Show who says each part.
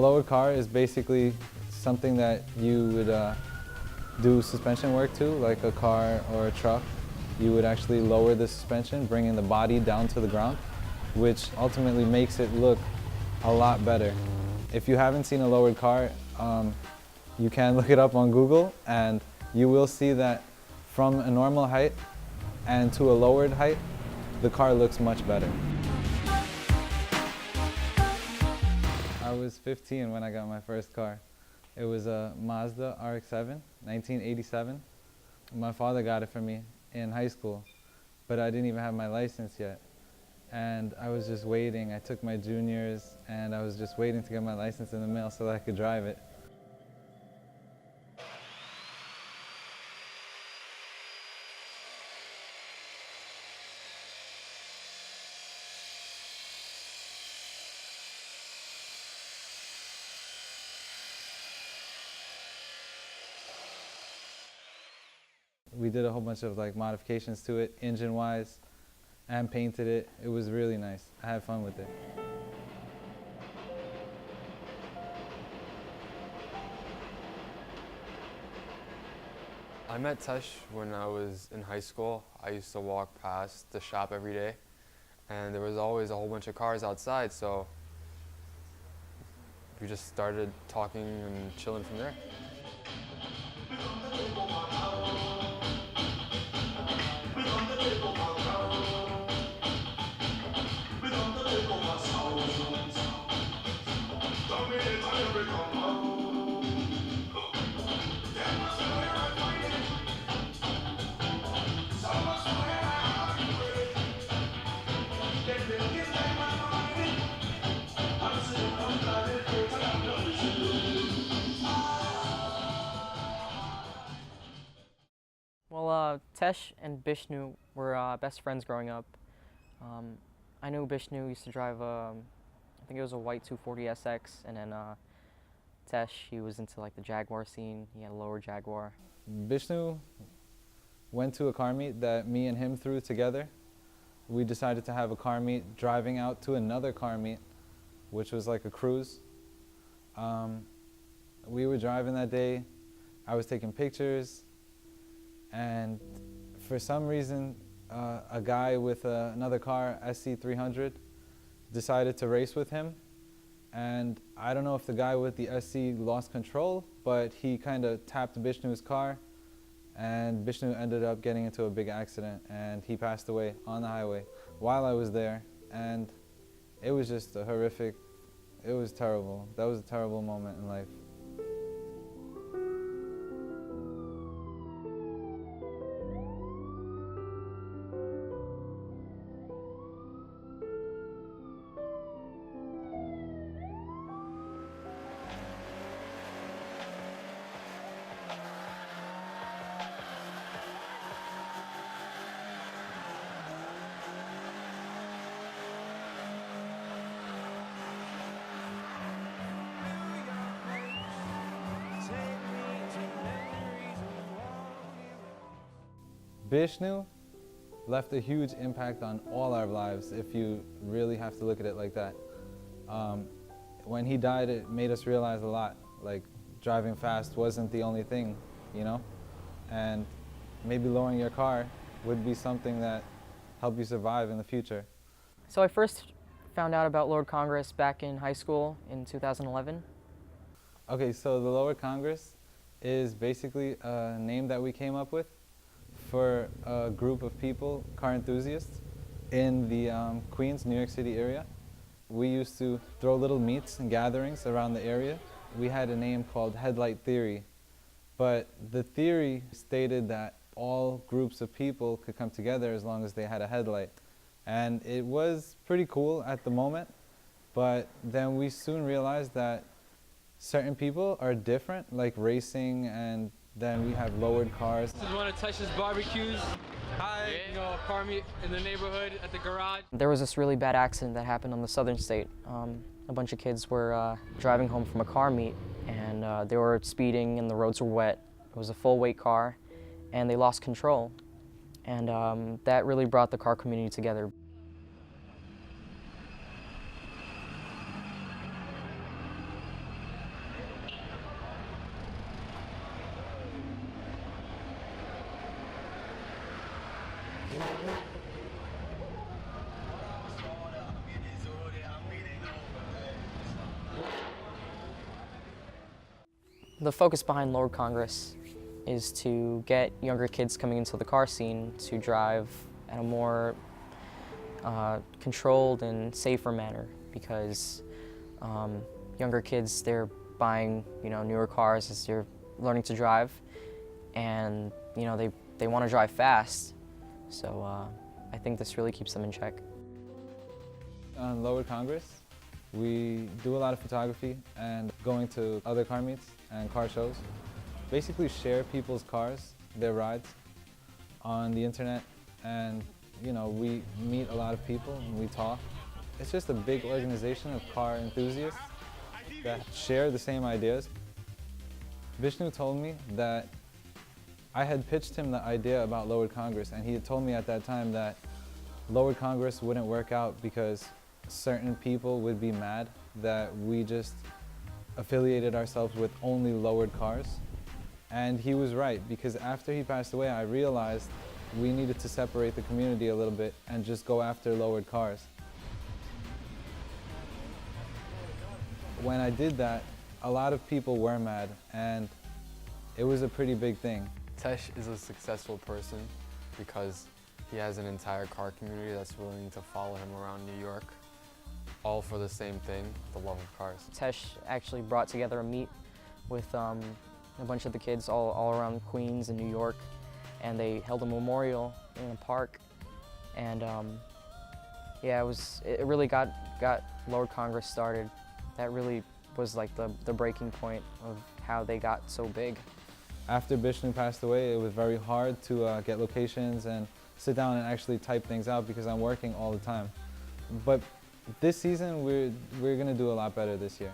Speaker 1: lowered car is basically something that you would do suspension work to, like a car or a truck. You would actually lower the suspension, bringing the body down to the ground, which ultimately makes it look a lot better. If you haven't seen a lowered car, you can look it up on Google, and you will see that from a normal height and to a lowered height, the car looks much better. I was 15 when I got my first car. It was a Mazda RX-7, 1987. My father got it for me in high school, but I didn't even have my license yet. And I was just waiting. I took my juniors, and I was just waiting to get my license in the mail so that I could drive it. We did a whole bunch of modifications to it, engine-wise, and painted it. It was really nice. I had fun with it.
Speaker 2: I met Tesh when I was in high school. I used to walk past the shop every day, and there was always a whole bunch of cars outside, so we just started talking and chilling from there.
Speaker 3: Well, Tesh and Bishnu were best friends growing up. I knew Bishnu used to drive, I think it was a white 240 SX, and then Tesh, he was into the Jaguar scene. He had a lower Jaguar.
Speaker 1: Bishnu went to a car meet that me and him threw together. We decided to have a car meet driving out to another car meet, which was like a cruise. We were driving that day. I was taking pictures. And for some reason, a guy with another car, SC300, decided to race with him. And I don't know if the guy with the SC lost control, but he kind of tapped Bishnu's car, and Bishnu ended up getting into a big accident, and he passed away on the highway while I was there. And it was just a horrific, it was terrible. That was a terrible moment in life. Bishnu left a huge impact on all our lives, if you really have to look at it like that. When he died, it made us realize a lot. Driving fast wasn't the only thing, you know? And maybe lowering your car would be something that helped you survive in the future.
Speaker 3: So I first found out about Lowered Congress back in high school in 2011.
Speaker 1: Okay, so the Lowered Congress is basically a name that we came up with for a group of people, car enthusiasts, in the Queens, New York City area. We used to throw little meets and gatherings around the area. We had a name called Headlight Theory, but the theory stated that all groups of people could come together as long as they had a headlight. And it was pretty cool at the moment, but then we soon realized that certain people are different, like racing, and then we have lowered cars.
Speaker 4: This is one of Tesh's barbecues. Hi, a car meet in the neighborhood at the garage.
Speaker 3: There was this really bad accident that happened on the southern state. A bunch of kids were driving home from a car meet, and they were speeding and the roads were wet. It was a full weight car, and they lost control. And that really brought the car community together. The focus behind Lower Congress is to get younger kids coming into the car scene to drive at a more controlled and safer manner, because younger kids, they're buying newer cars as they're learning to drive, and they want to drive fast. So I think this really keeps them in check.
Speaker 1: On Lower Congress, we do a lot of photography and going to other car meets and car shows. Basically share people's cars, their rides on the internet, and we meet a lot of people and we talk. It's just a big organization of car enthusiasts that share the same ideas. Vishnu told me that I had pitched him the idea about Lower Congress, and he had told me at that time that Lower Congress wouldn't work out because certain people would be mad that we just affiliated ourselves with only lowered cars. And he was right, because after he passed away, I realized we needed to separate the community a little bit and just go after lowered cars. When I did that, a lot of people were mad, and it was a pretty big thing.
Speaker 2: Tesh is a successful person because he has an entire car community that's willing to follow him around New York, all for the same thing, the love of cars.
Speaker 3: Tesh actually brought together a meet with a bunch of the kids all around Queens and New York, and they held a memorial in a park. And yeah, it really got Lower Congress started. That really was like the breaking point of how they got so big.
Speaker 1: After Vishnu passed away, it was very hard to get locations and sit down and actually type things out because I'm working all the time. But this season, we're gonna do a lot better this year.